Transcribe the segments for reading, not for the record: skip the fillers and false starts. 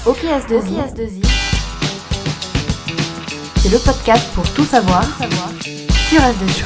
OK S2I, c'est le podcast pour tout savoir sur S2I.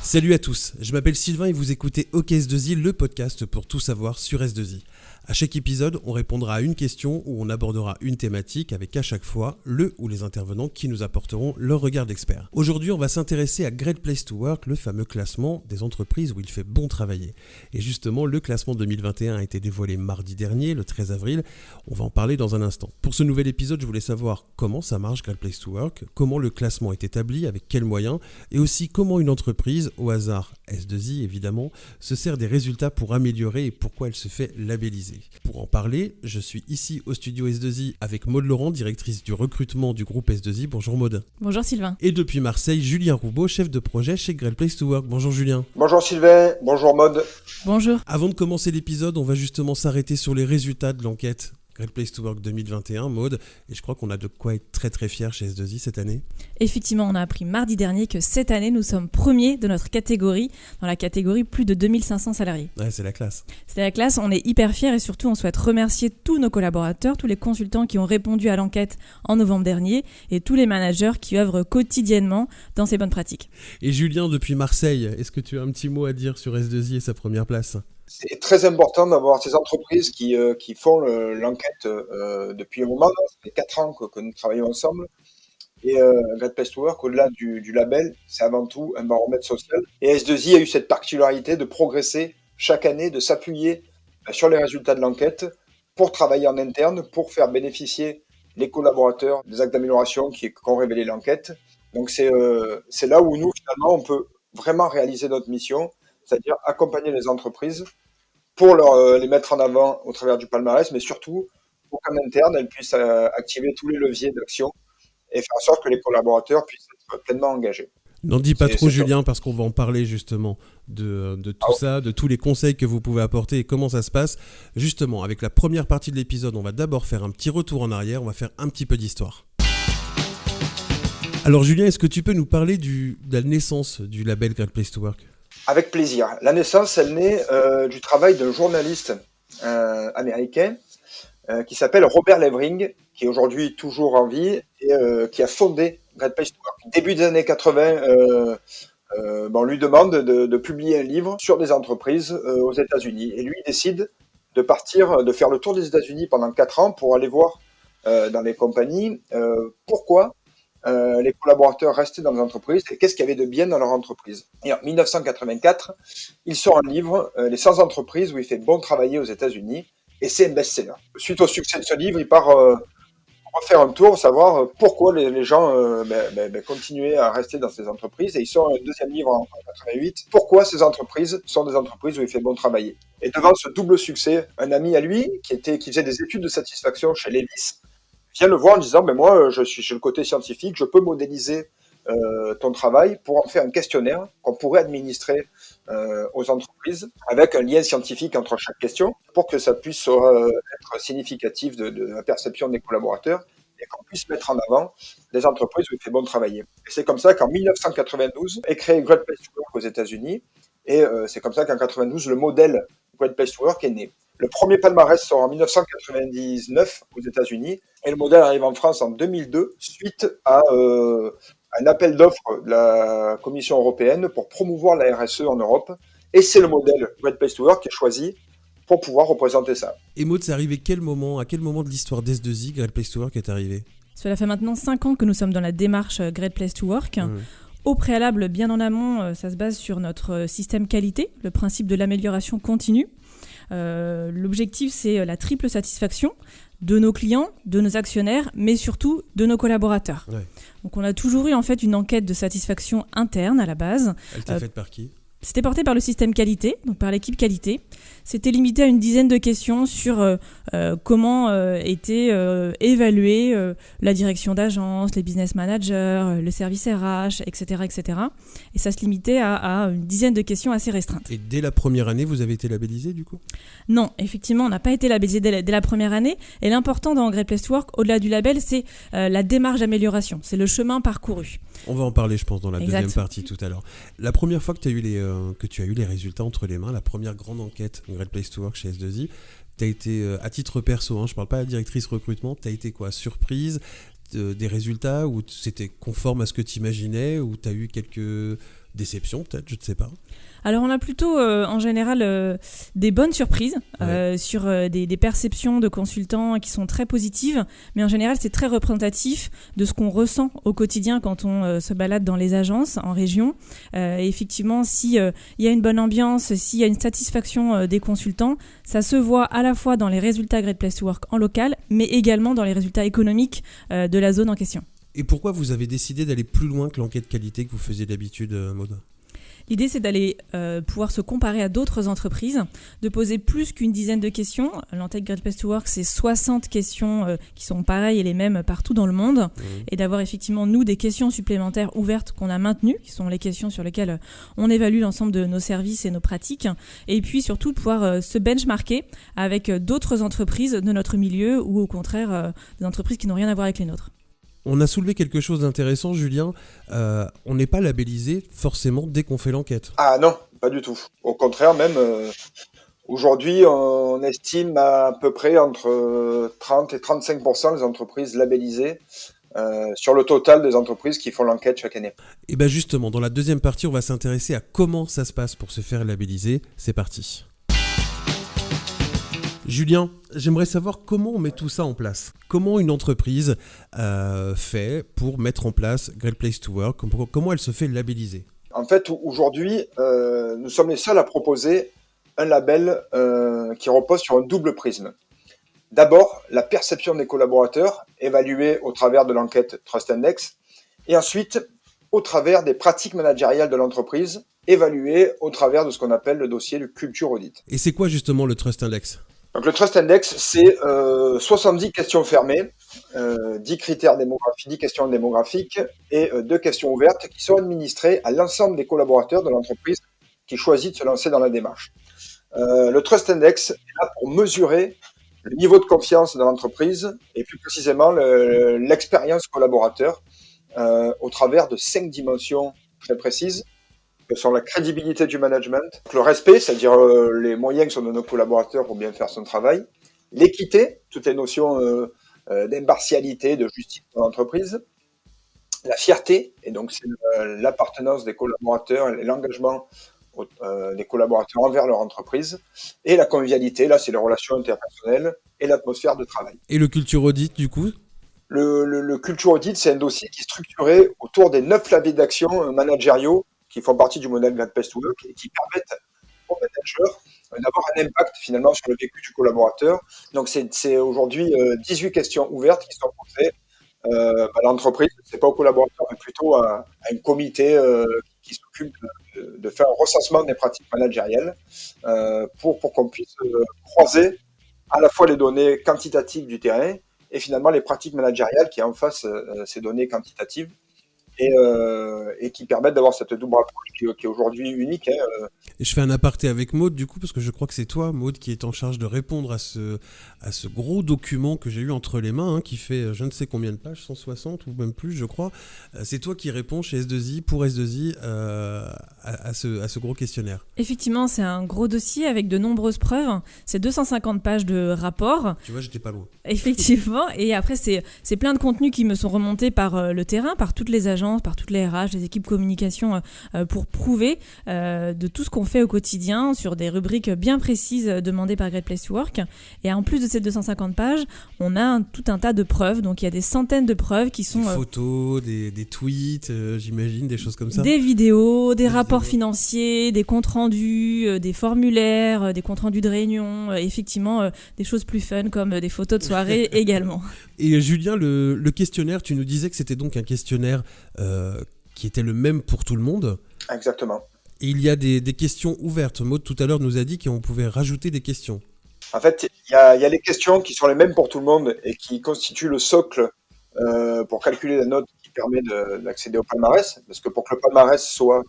Salut à tous, je m'appelle Sylvain et vous écoutez OK S2I, le podcast pour tout savoir sur S2I. À chaque épisode, on répondra à une question ou on abordera une thématique avec à chaque fois le ou les intervenants qui nous apporteront leur regard d'expert. Aujourd'hui, on va s'intéresser à Great Place to Work, le fameux classement des entreprises où il fait bon travailler. Et justement, le classement 2021 a été dévoilé mardi dernier, le 13 avril. On va en parler dans un instant. Pour ce nouvel épisode, je voulais savoir comment ça marche Great Place to Work, comment le classement est établi, avec quels moyens, et aussi comment une entreprise, au hasard S2I évidemment, se sert des résultats pour améliorer et pourquoi elle se fait labelliser. Pour en parler, je suis ici au studio S2I avec Maude Laurent, directrice du recrutement du groupe S2I. Bonjour Maude. Bonjour Sylvain. Et depuis Marseille, Julien Roubaud, chef de projet chez Great Place to Work. Bonjour Julien. Bonjour Sylvain, bonjour Maude. Bonjour. Avant de commencer l'épisode, on va justement s'arrêter sur les résultats de l'enquête Great Place to Work 2021, Maude, et je crois qu'on a de quoi être très très fiers chez S2I cette année. Effectivement, on a appris mardi dernier que cette année, nous sommes premiers de notre catégorie, dans la catégorie plus de 2500 salariés. Ouais, c'est la classe. C'est la classe, on est hyper fiers et surtout on souhaite remercier tous nos collaborateurs, tous les consultants qui ont répondu à l'enquête en novembre dernier et tous les managers qui œuvrent quotidiennement dans ces bonnes pratiques. Et Julien, depuis Marseille, est-ce que tu as un petit mot à dire sur S2I et sa première place ? C'est très important d'avoir ces entreprises qui font l'enquête depuis un moment. Ça fait 4 ans que nous travaillons ensemble. Et Great Place to Work, au-delà du label, c'est avant tout un baromètre social. Et S2I a eu cette particularité de progresser chaque année, de s'appuyer sur les résultats de l'enquête pour travailler en interne, pour faire bénéficier les collaborateurs des actes d'amélioration qu'ont révélé l'enquête. Donc c'est là où nous, finalement, on peut vraiment réaliser notre mission, c'est-à-dire accompagner les entreprises pour les mettre en avant au travers du palmarès, mais surtout pour qu'en interne, elles puissent activer tous les leviers d'action et faire en sorte que les collaborateurs puissent être pleinement engagés. N'en dis pas trop Julien, parce qu'on va en parler justement de tout ça, de tous les conseils que vous pouvez apporter et comment ça se passe. Justement, avec la première partie de l'épisode, on va d'abord faire un petit retour en arrière, on va faire un petit peu d'histoire. Alors Julien, est-ce que tu peux nous parler de la naissance du label Great Place to Work ? Avec plaisir. La naissance, elle naît du travail d'un journaliste américain qui s'appelle Robert Levering, qui est aujourd'hui toujours en vie et qui a fondé Great Place to Work. Début des années 80, on lui demande de publier un livre sur des entreprises aux États-Unis. Et lui, il décide de partir, de faire le tour des États-Unis pendant 4 ans pour aller voir dans les compagnies pourquoi les collaborateurs restaient dans les entreprises et qu'est-ce qu'il y avait de bien dans leur entreprise. Et en 1984, il sort un livre, Les 100 entreprises où il fait bon travailler aux États-Unis, et c'est un best-seller. Suite au succès de ce livre, il part refaire un tour, savoir pourquoi les gens continuaient à rester dans ces entreprises, et il sort un deuxième livre en 88, pourquoi ces entreprises sont des entreprises où il fait bon travailler. Et devant ce double succès, un ami à lui, qui faisait des études de satisfaction chez Levis, vient le voir en disant moi j'ai le côté scientifique, je peux modéliser ton travail pour en faire un questionnaire qu'on pourrait administrer aux entreprises avec un lien scientifique entre chaque question pour que ça puisse être significatif de la perception des collaborateurs et qu'on puisse mettre en avant des entreprises où il fait bon travailler. Et c'est comme ça qu'en 1992 est créé Great Place to Work aux États-Unis et c'est comme ça qu'en 92 le modèle Great Place to Work est né. Le premier palmarès sort en 1999 aux États-Unis et le modèle arrive en France en 2002 suite à un appel d'offres de la Commission européenne pour promouvoir la RSE en Europe. Et c'est le modèle Great Place to Work qui est choisi pour pouvoir représenter ça. Et Maud, c'est arrivé à quel moment de l'histoire d'S2I Great Place to Work est arrivé ? Cela fait maintenant 5 ans que nous sommes dans la démarche Great Place to Work. Au préalable, bien en amont, ça se base sur notre système qualité, le principe de l'amélioration continue. L'objectif, c'est la triple satisfaction de nos clients, de nos actionnaires, mais surtout de nos collaborateurs. Ouais. Donc on a toujours eu en fait une enquête de satisfaction interne à la base. Elle était faite par qui ? C'était porté par le système qualité, donc par l'équipe qualité. C'était limité à une dizaine de questions sur comment était évaluée la direction d'agence, les business managers, le service RH, etc., etc. Et ça se limitait à une dizaine de questions assez restreintes. Et dès la première année, vous avez été labellisé du coup ? Non, effectivement, on n'a pas été labellisé dès la première année. Et l'important dans Great Place to Work, au-delà du label, c'est la démarche d'amélioration. C'est le chemin parcouru. On va en parler, je pense, dans la deuxième partie tout à l'heure. La première fois que tu as eu les résultats entre les mains, la première grande enquête Great Place to Work chez S2I, tu as été, à titre perso, je parle pas à la directrice recrutement, tu as été quoi, surprise des résultats, ou c'était conforme à ce que tu imaginais, ou tu as eu quelques déceptions peut-être, je ne sais pas? Alors on a plutôt en général des bonnes surprises sur des perceptions de consultants qui sont très positives, mais en général c'est très représentatif de ce qu'on ressent au quotidien quand on se balade dans les agences en région. Et effectivement, si y a une bonne ambiance, s'il y a une satisfaction des consultants, ça se voit à la fois dans les résultats Great Place to Work en local, mais également dans les résultats économiques de la zone en question. Et pourquoi vous avez décidé d'aller plus loin que l'enquête qualité que vous faisiez d'habitude, Maud? L'idée, c'est d'aller pouvoir se comparer à d'autres entreprises, de poser plus qu'une dizaine de questions. L'enquête Great Place to Work, c'est 60 questions qui sont pareilles et les mêmes partout dans le monde. Et d'avoir effectivement, nous, des questions supplémentaires ouvertes qu'on a maintenues, qui sont les questions sur lesquelles on évalue l'ensemble de nos services et nos pratiques. Et puis surtout, de pouvoir se benchmarker avec d'autres entreprises de notre milieu ou au contraire, des entreprises qui n'ont rien à voir avec les nôtres. On a soulevé quelque chose d'intéressant, Julien. On n'est pas labellisé forcément dès qu'on fait l'enquête. Ah non, pas du tout. Au contraire, même aujourd'hui, on estime à peu près entre 30 et 35% des entreprises labellisées sur le total des entreprises qui font l'enquête chaque année. Et bien justement, dans la deuxième partie, on va s'intéresser à comment ça se passe pour se faire labelliser. C'est parti. Julien, j'aimerais savoir comment on met tout ça en place. Comment une entreprise fait pour mettre en place Great Place to Work? Comment elle se fait labelliser? En fait, aujourd'hui, nous sommes les seuls à proposer un label qui repose sur un double prisme. D'abord, la perception des collaborateurs, évaluée au travers de l'enquête Trust Index, et ensuite, au travers des pratiques managériales de l'entreprise, évaluées au travers de ce qu'on appelle le dossier du Culture Audit. Et c'est quoi justement le Trust Index? Donc le Trust Index, c'est 70 questions fermées, 10 critères démographiques, 10 questions démographiques et 2 questions ouvertes qui sont administrées à l'ensemble des collaborateurs de l'entreprise qui choisit de se lancer dans la démarche. Le Trust Index est là pour mesurer le niveau de confiance dans l'entreprise et plus précisément l'expérience collaborateur au travers de 5 dimensions très précises, que sont la crédibilité du management, le respect, c'est-à-dire les moyens que sont de nos collaborateurs pour bien faire son travail, l'équité, toutes les notions d'impartialité, de justice dans l'entreprise, la fierté, et donc c'est l'appartenance des collaborateurs et l'engagement des collaborateurs envers leur entreprise, et la convivialité, là c'est les relations interpersonnelles et l'atmosphère de travail. Et le Culture Audit du coup? Le Culture Audit, c'est un dossier qui est structuré autour des 9 leviers d'action managériaux qui font partie du modèle Great Place to Work et qui permettent aux managers d'avoir un impact finalement sur le vécu du collaborateur. Donc c'est aujourd'hui 18 questions ouvertes qui sont posées à l'entreprise, c'est pas aux collaborateurs, mais plutôt à un comité qui s'occupe de faire un recensement des pratiques managériales pour qu'on puisse croiser à la fois les données quantitatives du terrain et finalement les pratiques managériales qui en face ces données quantitatives. Et qui permettent d'avoir cette double approche qui est aujourd'hui unique. Et je fais un aparté avec Maud du coup, parce que je crois que c'est toi, Maud, qui est en charge de répondre à ce gros document que j'ai eu entre les mains, qui fait je ne sais combien de pages, 160 ou même plus je crois. C'est toi qui réponds chez S2I, pour S2I, à ce gros questionnaire. Effectivement, c'est un gros dossier avec de nombreuses preuves. C'est 250 pages de rapport. Tu vois, j'étais pas loin. Effectivement, et après c'est plein de contenus qui me sont remontés par le terrain, par toutes les agences, par toutes les RH, les équipes communication pour prouver de tout ce qu'on fait au quotidien sur des rubriques bien précises demandées par Great Place to Work. Et en plus de ces 250 pages, on a tout un tas de preuves. Donc il y a des centaines de preuves qui sont... Des photos, des tweets, j'imagine, des choses comme ça. Des vidéos, des rapports financiers, des comptes rendus, des formulaires, des comptes rendus de réunions, effectivement des choses plus fun comme des photos de soirée également. Et Julien, le questionnaire, tu nous disais que c'était donc un questionnaire qui était le même pour tout le monde. Exactement. Et il y a des questions ouvertes. Maud, tout à l'heure, nous a dit qu'on pouvait rajouter des questions. En fait, il y a les questions qui sont les mêmes pour tout le monde et qui constituent le socle pour calculer la note qui permet d'accéder au palmarès. Parce que pour que le palmarès soit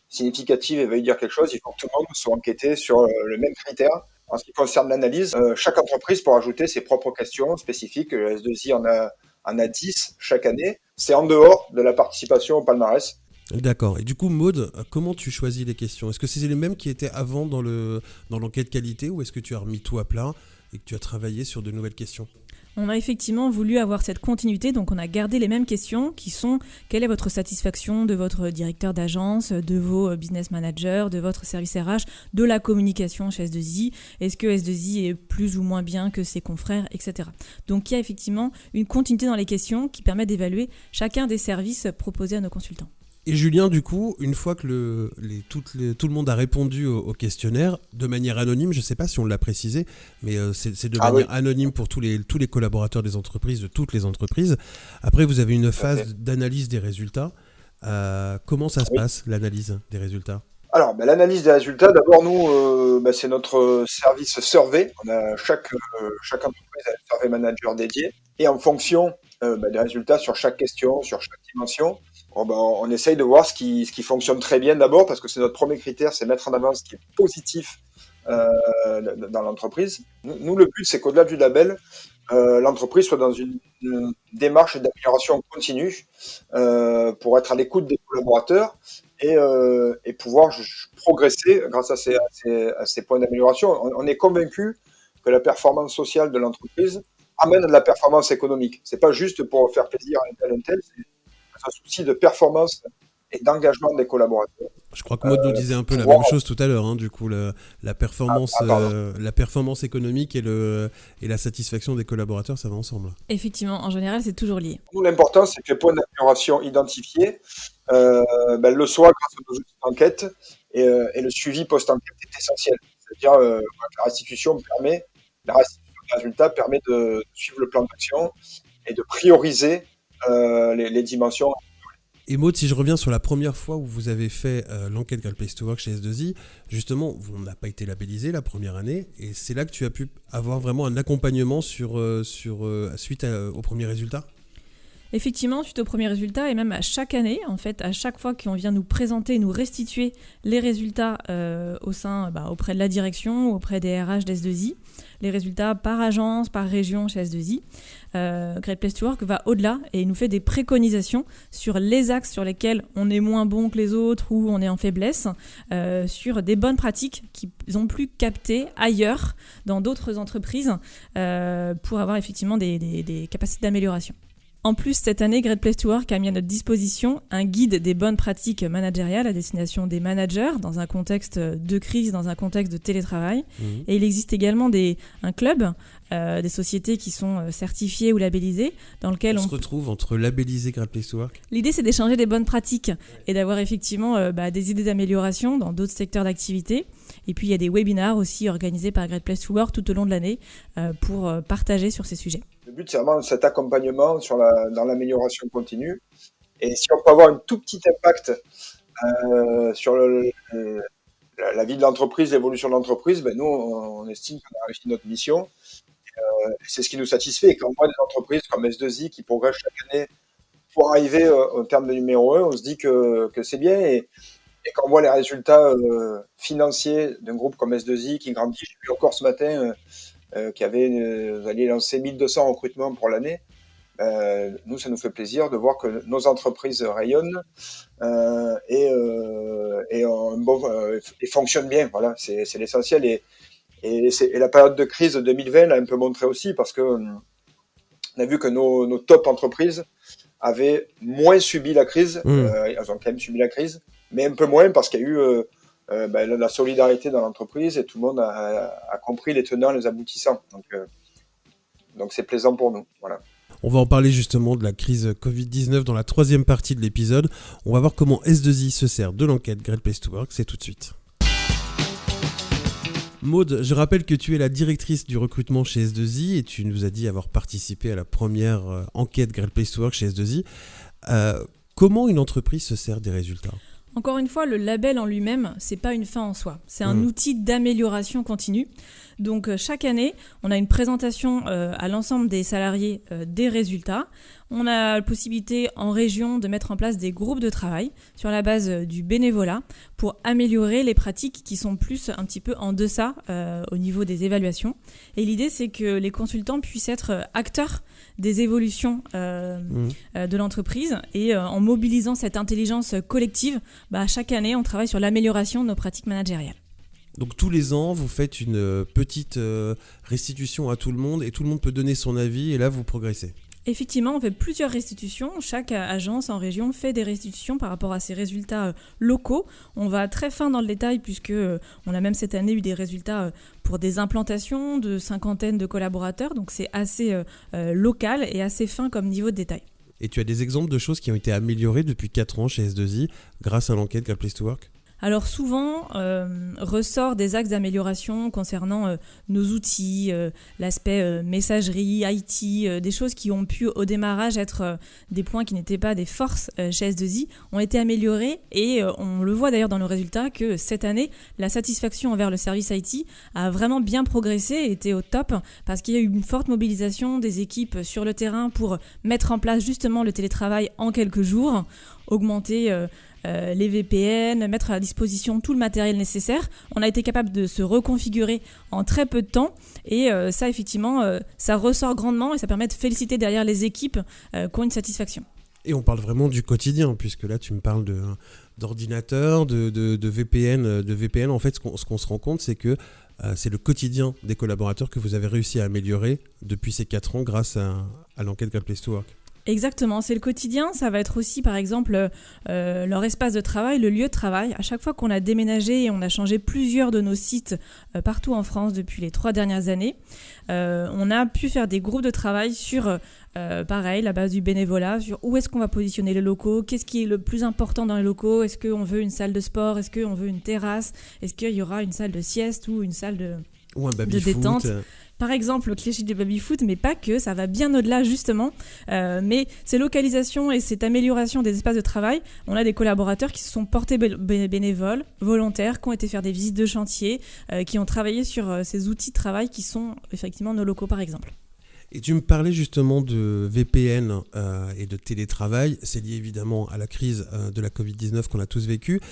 significatif et veuille dire quelque chose, il faut que tout le monde soit enquêté sur le même critère. En ce qui concerne l'analyse, chaque entreprise peut ajouter ses propres questions spécifiques. Le S2I en a 10 chaque année. C'est en dehors de la participation au palmarès. D'accord. Et du coup, Maud, comment tu choisis les questions? Est-ce que c'est les mêmes qui étaient avant dans l'enquête qualité ou est-ce que tu as remis tout à plat et que tu as travaillé sur de nouvelles questions? On a effectivement voulu avoir cette continuité, donc on a gardé les mêmes questions qui sont quelle est votre satisfaction de votre directeur d'agence, de vos business managers, de votre service RH, de la communication chez S2I, est-ce que S2I est plus ou moins bien que ses confrères, etc. Donc il y a effectivement une continuité dans les questions qui permet d'évaluer chacun des services proposés à nos consultants. Et Julien, du coup, une fois que tout le monde a répondu au questionnaire, de manière anonyme, je ne sais pas si on l'a précisé, mais c'est de manière anonyme pour tous les collaborateurs des entreprises, de toutes les entreprises. Après, vous avez une phase d'analyse des résultats. Comment ça se passe, l'analyse des résultats? Alors, l'analyse des résultats, d'abord, nous, c'est notre service survey. On a chaque entreprise a un survey manager dédié. Et en fonction des résultats sur chaque question, sur chaque dimension, on essaye de voir ce qui fonctionne très bien d'abord, parce que c'est notre premier critère, c'est mettre en avant ce qui est positif dans l'entreprise. Nous, le but, c'est qu'au-delà du label, l'entreprise soit dans une démarche d'amélioration continue pour être à l'écoute des collaborateurs et pouvoir progresser grâce à ces points d'amélioration. On est convaincu que la performance sociale de l'entreprise amène de la performance économique. C'est pas juste pour faire plaisir à un tel, c'est un souci de performance et d'engagement des collaborateurs. Je crois que Maud nous disait un peu la même chose tout à l'heure, hein, du coup, la performance économique et la satisfaction des collaborateurs, ça va ensemble. Effectivement, en général, c'est toujours lié. Nous, l'important, c'est que les points d'amélioration identifiés le soient grâce aux outils d'enquête et le suivi post-enquête est essentiel. C'est-à-dire que la restitution des résultats permet de suivre le plan d'action et de prioriser les dimensions. Et Maud, si je reviens sur la première fois où vous avez fait l'enquête Great Place to Work chez S2I, justement, vous n'a pas été labellisé la première année, et c'est là que tu as pu avoir vraiment un accompagnement suite aux premiers résultats? Effectivement, suite aux premiers résultats, et même à chaque année, en fait, à chaque fois qu'on vient nous présenter, nous restituer les résultats auprès de la direction, auprès des RH d'S2I, les résultats par agence, par région chez S2I, Great Place to Work va au-delà et nous fait des préconisations sur les axes sur lesquels on est moins bon que les autres ou on est en faiblesse, sur des bonnes pratiques qu'ils ont pu capter ailleurs, dans d'autres entreprises, pour avoir effectivement des capacités d'amélioration. En plus, cette année, Great Place to Work a mis à notre disposition un guide des bonnes pratiques managériales à destination des managers dans un contexte de crise, dans un contexte de télétravail. Et il existe également un club, des sociétés qui sont certifiées ou labellisées, dans lequel on se retrouve entre labellisé Great Place to Work. L'idée, c'est d'échanger des bonnes pratiques et d'avoir effectivement des idées d'amélioration dans d'autres secteurs d'activité. Et puis, il y a des webinars aussi organisés par Great Place to Work tout au long de l'année pour partager sur ces sujets. Le but, c'est vraiment cet accompagnement dans l'amélioration continue. Et si on peut avoir un tout petit impact sur la vie de l'entreprise, l'évolution de l'entreprise, nous, on estime qu'on a réussi notre mission. C'est ce qui nous satisfait. Et quand on voit des entreprises comme S2I qui progressent chaque année pour arriver au terme de numéro 1, on se dit que c'est bien. Et quand on voit les résultats financiers d'un groupe comme S2I qui grandit, j'ai vu encore ce matin qui allait lancer 1200 recrutements pour l'année. Nous, ça nous fait plaisir de voir que nos entreprises rayonnent et fonctionnent bien. Voilà, c'est l'essentiel. Et la période de crise de 2020 l'a un peu montré aussi, parce que on a vu que nos top entreprises avaient moins subi la crise. Elles ont quand même subi la crise, mais un peu moins parce qu'il y a eu la solidarité dans l'entreprise et tout le monde a compris les tenants, les aboutissants. Donc c'est plaisant pour nous. Voilà. On va en parler justement de la crise Covid-19 dans la troisième partie de l'épisode. On va voir comment S2I se sert de l'enquête Great Place to Work. C'est tout de suite. Maud, je rappelle que tu es la directrice du recrutement chez S2I et tu nous as dit avoir participé à la première enquête Great Place to Work chez S2I. Comment une entreprise se sert des résultats ? Encore une fois, le label en lui-même, c'est pas une fin en soi. C'est un outil d'amélioration continue. Donc chaque année, on a une présentation à l'ensemble des salariés des résultats. On a la possibilité en région de mettre en place des groupes de travail sur la base du bénévolat pour améliorer les pratiques qui sont plus un petit peu en deçà au niveau des évaluations. Et l'idée, c'est que les consultants puissent être acteurs des évolutions de l'entreprise et en mobilisant cette intelligence collective, chaque année, on travaille sur l'amélioration de nos pratiques managériales. Donc tous les ans, vous faites une petite restitution à tout le monde et tout le monde peut donner son avis et là, vous progressez. Effectivement, on fait plusieurs restitutions. Chaque agence en région fait des restitutions par rapport à ses résultats locaux. On va très fin dans le détail puisque on a même cette année eu des résultats pour des implantations de 50 de collaborateurs. Donc c'est assez local et assez fin comme niveau de détail. Et tu as des exemples de choses qui ont été améliorées depuis 4 ans chez S2I grâce à l'enquête Great Place to Work ? Alors souvent, ressort des axes d'amélioration concernant nos outils, l'aspect messagerie, IT, des choses qui ont pu au démarrage être des points qui n'étaient pas des forces chez S2I, ont été améliorés et on le voit d'ailleurs dans nos résultats que cette année, la satisfaction envers le service IT a vraiment bien progressé et était au top parce qu'il y a eu une forte mobilisation des équipes sur le terrain pour mettre en place justement le télétravail en quelques jours, augmenter les VPN, mettre à disposition tout le matériel nécessaire. On a été capable de se reconfigurer en très peu de temps et ça effectivement ça ressort grandement et ça permet de féliciter derrière les équipes qui ont une satisfaction. Et on parle vraiment du quotidien puisque là tu me parles d'ordinateur, de VPN. En fait ce qu'on se rend compte c'est que c'est le quotidien des collaborateurs que vous avez réussi à améliorer depuis ces 4 ans grâce à l'enquête Great Place to Work. Exactement, c'est le quotidien, ça va être aussi par exemple leur espace de travail, le lieu de travail. À chaque fois qu'on a déménagé et on a changé plusieurs de nos sites partout en France depuis les 3 dernières années, on a pu faire des groupes de travail sur, pareil, la base du bénévolat, sur où est-ce qu'on va positionner les locaux, qu'est-ce qui est le plus important dans les locaux, est-ce qu'on veut une salle de sport, est-ce qu'on veut une terrasse, est-ce qu'il y aura une salle de sieste ou une salle de détente. Par exemple, le cliché du baby-foot, mais pas que, ça va bien au-delà justement. Mais ces localisations et cette amélioration des espaces de travail, on a des collaborateurs qui se sont portés bénévoles, volontaires, qui ont été faire des visites de chantier, qui ont travaillé sur ces outils de travail qui sont effectivement nos locaux par exemple. Et tu me parlais justement de VPN et de télétravail. C'est lié évidemment à la crise de la Covid-19 qu'on a tous vécue.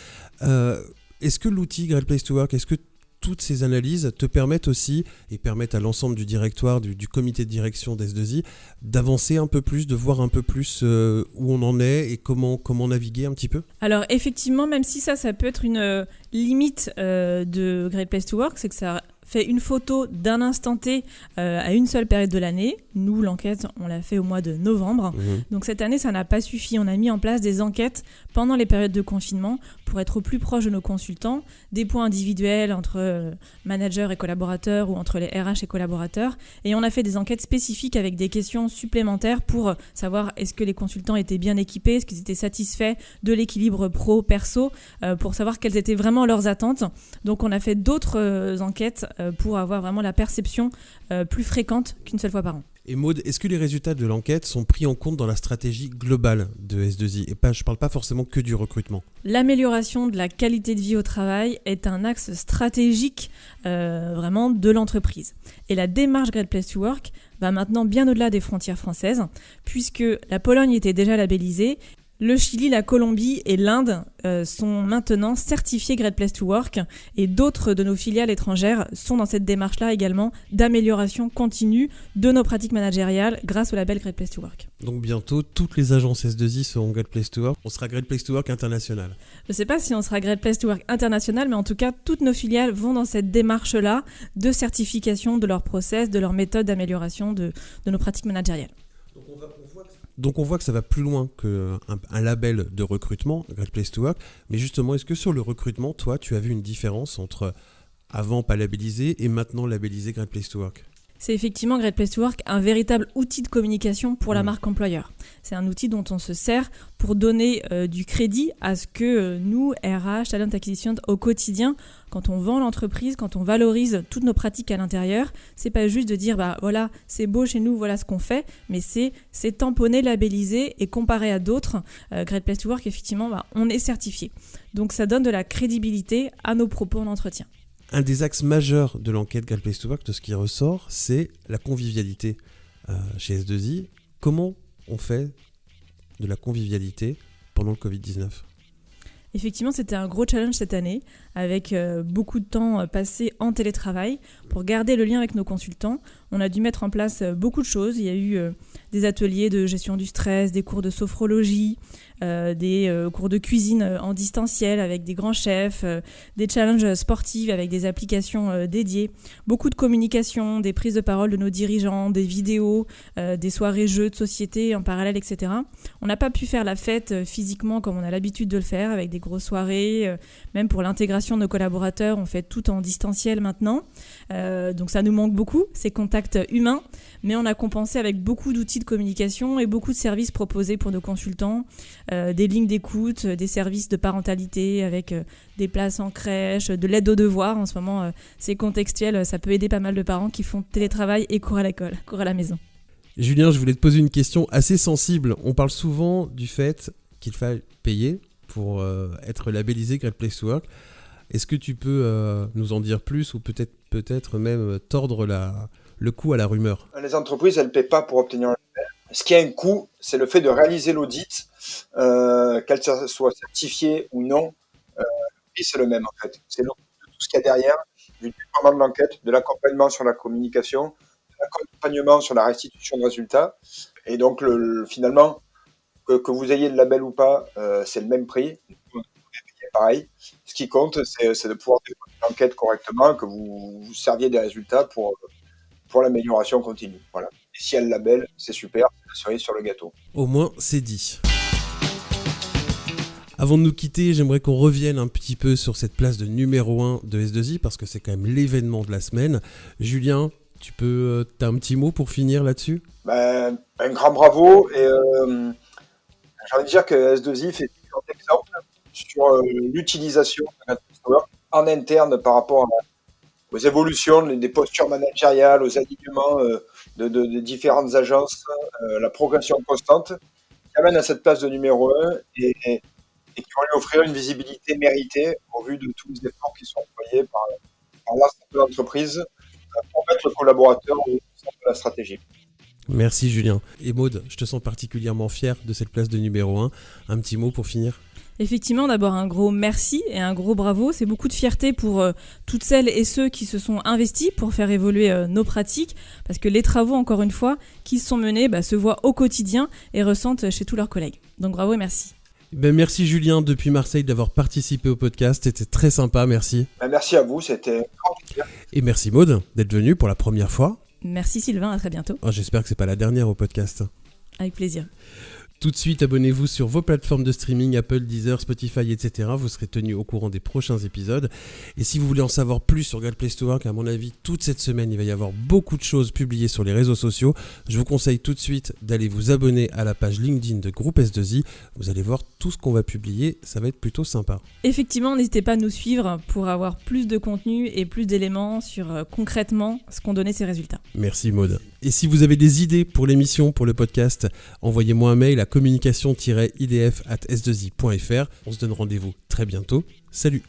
Est-ce que l'outil Great Place to Work, est-ce que toutes ces analyses te permettent aussi, et permettent à l'ensemble du directoire, du comité de direction d'S2I, d'avancer un peu plus, de voir un peu plus où on en est et comment naviguer un petit peu ? Alors effectivement, même si ça peut être une limite de Great Place to Work, c'est que ça fait une photo d'un instant T à une seule période de l'année. Nous, l'enquête, on l'a fait au mois de novembre. Donc cette année, ça n'a pas suffi. On a mis en place des enquêtes pendant les périodes de confinement pour être au plus proche de nos consultants, des points individuels entre managers et collaborateurs ou entre les RH et collaborateurs. Et on a fait des enquêtes spécifiques avec des questions supplémentaires pour savoir est-ce que les consultants étaient bien équipés, est-ce qu'ils étaient satisfaits de l'équilibre pro-perso, pour savoir quelles étaient vraiment leurs attentes. Donc on a fait d'autres enquêtes pour avoir vraiment la perception plus fréquente qu'une seule fois par an. Et Maud, est-ce que les résultats de l'enquête sont pris en compte dans la stratégie globale de S2I ? Et je ne parle pas forcément que du recrutement. L'amélioration de la qualité de vie au travail est un axe stratégique vraiment de l'entreprise. Et la démarche Great Place to Work va maintenant bien au-delà des frontières françaises, puisque la Pologne était déjà labellisée. Le Chili, la Colombie et l'Inde sont maintenant certifiés Great Place to Work et d'autres de nos filiales étrangères sont dans cette démarche-là également d'amélioration continue de nos pratiques managériales grâce au label Great Place to Work. Donc bientôt, toutes les agences S2I seront Great Place to Work. On sera Great Place to Work international. Je ne sais pas si on sera Great Place to Work international, mais en tout cas, toutes nos filiales vont dans cette démarche-là de certification de leurs process, de leurs méthodes d'amélioration de nos pratiques managériales. Donc on voit que ça va plus loin qu'un label de recrutement, Great Place to Work. Mais justement, est-ce que sur le recrutement, toi, tu as vu une différence entre avant pas labellisé et maintenant labellisé Great Place to Work ? C'est effectivement Great Place to Work un véritable outil de communication pour la marque employeur. C'est un outil dont on se sert pour donner du crédit à ce que nous, RH, Talent Acquisition, au quotidien, quand on vend l'entreprise, quand on valorise toutes nos pratiques à l'intérieur, c'est pas juste de dire voilà, c'est beau chez nous, voilà ce qu'on fait, mais c'est tamponné, labellisé et comparé à d'autres. Great Place to Work, effectivement, on est certifié. Donc ça donne de la crédibilité à nos propos en entretien. Un des axes majeurs de l'enquête Great Place to Work, de ce qui ressort, c'est la convivialité chez S2I. Comment on fait de la convivialité pendant le Covid-19 ? Effectivement, c'était un gros challenge cette année, avec beaucoup de temps passé en télétravail. Pour garder le lien avec nos consultants, on a dû mettre en place beaucoup de choses. Il y a eu des ateliers de gestion du stress, des cours de sophrologie, des cours de cuisine en distanciel avec des grands chefs, des challenges sportifs avec des applications dédiées, beaucoup de communication, des prises de parole de nos dirigeants, des vidéos, des soirées jeux de société en parallèle, etc. On n'a pas pu faire la fête physiquement comme on a l'habitude de le faire, avec des grosses soirées, même pour l'intégration de nos collaborateurs, on fait tout en distanciel maintenant. Donc ça nous manque beaucoup, ces contacts humains, mais on a compensé avec beaucoup d'outils de communication et beaucoup de services proposés pour nos consultants, des lignes d'écoute, des services de parentalité avec des places en crèche, de l'aide aux devoirs. En ce moment, c'est contextuel, ça peut aider pas mal de parents qui font télétravail et cours à l'école, cours à la maison. Julien, je voulais te poser une question assez sensible. On parle souvent du fait qu'il faille payer pour être labellisé Great Place to Work. Est-ce que tu peux nous en dire plus ou peut-être même tordre le cou à la rumeur? Les entreprises, elles ne paient pas pour obtenir un label. Ce qui a un coût, c'est le fait de réaliser l'audit, qu'elle soit certifiée ou non, et c'est le même en fait. C'est tout ce qu'il y a derrière, du déploiement de l'enquête, de l'accompagnement sur la communication, de l'accompagnement sur la restitution de résultats. Et donc finalement, que vous ayez le label ou pas, c'est le même prix. Pareil. Ce qui compte, c'est de pouvoir développer l'enquête correctement, que vous serviez des résultats pour l'amélioration continue. Voilà. Et si elle le label, c'est super, c'est la cerise sur le gâteau. Au moins, c'est dit. Avant de nous quitter, j'aimerais qu'on revienne un petit peu sur cette place de numéro 1 de S2I, parce que c'est quand même l'événement de la semaine. Julien, t'as un petit mot pour finir là-dessus? Un grand bravo, et j'ai envie de dire que S2I fait un exemple sur l'utilisation de Great Place to Work en interne par rapport aux évolutions des postures managériales, aux alignements de différentes agences, la progression constante qui amène à cette place de numéro 1 et qui va lui offrir une visibilité méritée au vu de tous les efforts qui sont employés par l'ensemble de l'entreprise pour mettre le collaborateur au centre de la stratégie. Merci Julien. Et Maud, je te sens particulièrement fier de cette place de numéro 1. Un petit mot pour finir? Effectivement, d'abord un gros merci et un gros bravo. C'est beaucoup de fierté pour toutes celles et ceux qui se sont investis pour faire évoluer nos pratiques, parce que les travaux, encore une fois, qui sont menés se voient au quotidien et ressentent chez tous leurs collègues. Donc bravo et merci. Merci Julien depuis Marseille d'avoir participé au podcast, c'était très sympa, merci. Merci à vous, c'était un grand plaisir. Et merci Maud d'être venue pour la première fois. Merci Sylvain, à très bientôt. J'espère que c'est pas la dernière au podcast. Avec plaisir. Tout de suite, abonnez-vous sur vos plateformes de streaming, Apple, Deezer, Spotify, etc. Vous serez tenus au courant des prochains épisodes. Et si vous voulez en savoir plus sur Great Place to Work, à mon avis, toute cette semaine, il va y avoir beaucoup de choses publiées sur les réseaux sociaux. Je vous conseille tout de suite d'aller vous abonner à la page LinkedIn de Groupe S2I. Vous allez voir tout ce qu'on va publier, ça va être plutôt sympa. Effectivement, n'hésitez pas à nous suivre pour avoir plus de contenu et plus d'éléments sur concrètement ce qu'ont donné ces résultats. Merci Maud. Et si vous avez des idées pour l'émission, pour le podcast, envoyez-moi un mail à communication-idf@s2i.fr. On se donne rendez-vous très bientôt. Salut!